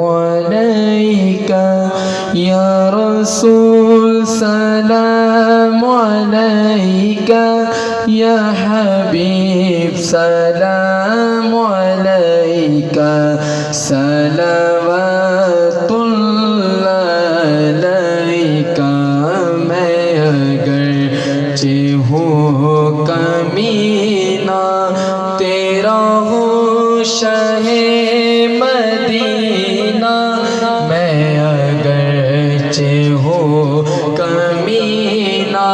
علیکہ یا رسول سلام علیکہ یا حبیب سلام علیکہ صلوات اللہ علیکہ میں اگرچہ ہوں کمینہ تیرا ہوں شہ مدینہ میں اگرچہ ہوں کمینہ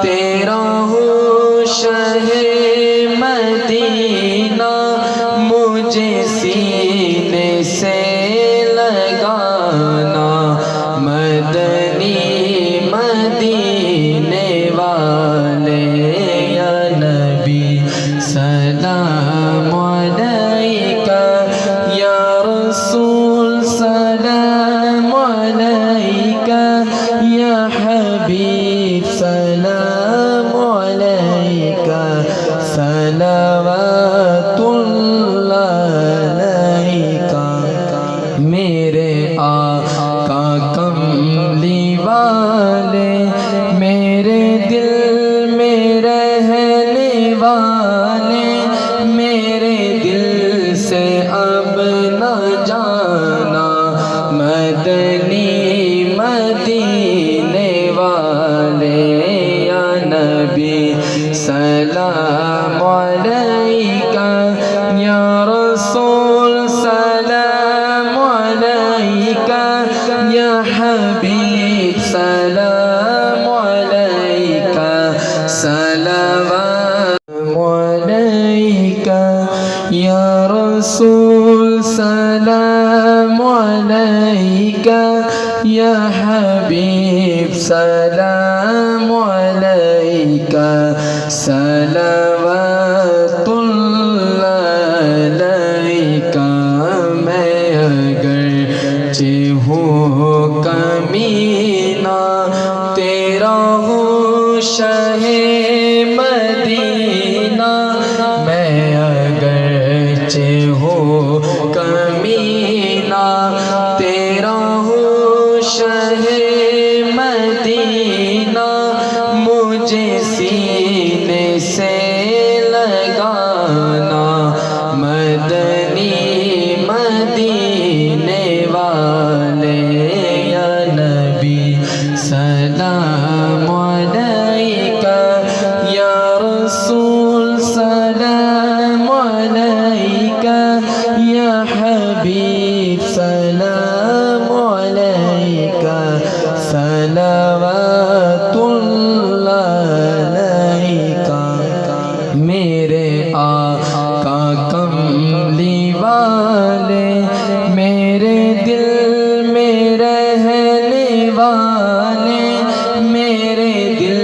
تیرا ہوں شہ مدینہ مجھے سینے سے لگانا مدنی مدینے والے یا نبی سلام علیکہ یا رسول سلام علیکہ یا حبیب سلام علیکہ صلوات اللہ علیکہ میرے آقا کملی والے میرے دل میں رہنے والے میرے دل سے اب نہ جانا مدنی مدینے والے یا نبی سلام علیکہ یا رسول سلام علیکہ یا حبیب سلام علیکہ صلوات علیکہ یا رسول سلام علیکہ یا حبیب سلام علیکہ صلوات اللہ علیکہ میں اگرچہ ہوں کمینہ تیرا ہوں شہ مدینہ میں اگرچہ ہوں کمینہ تیرا ہوں شہ مدینہ مجھے سینے سے لگانا مدنی مدینے والے یا نبی سلام علیکہ یا رسول سلام علیکہ یا حبیب سلام علیکہ صلوات اللہ علیکہ میرے آقا کملی والے میرے دل میں رہنے والے میرے دل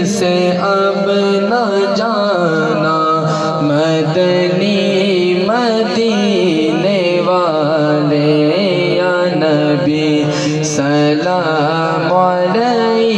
سے اب نہ جانا مدنی مدینے والے یا نبی سلام علیکہ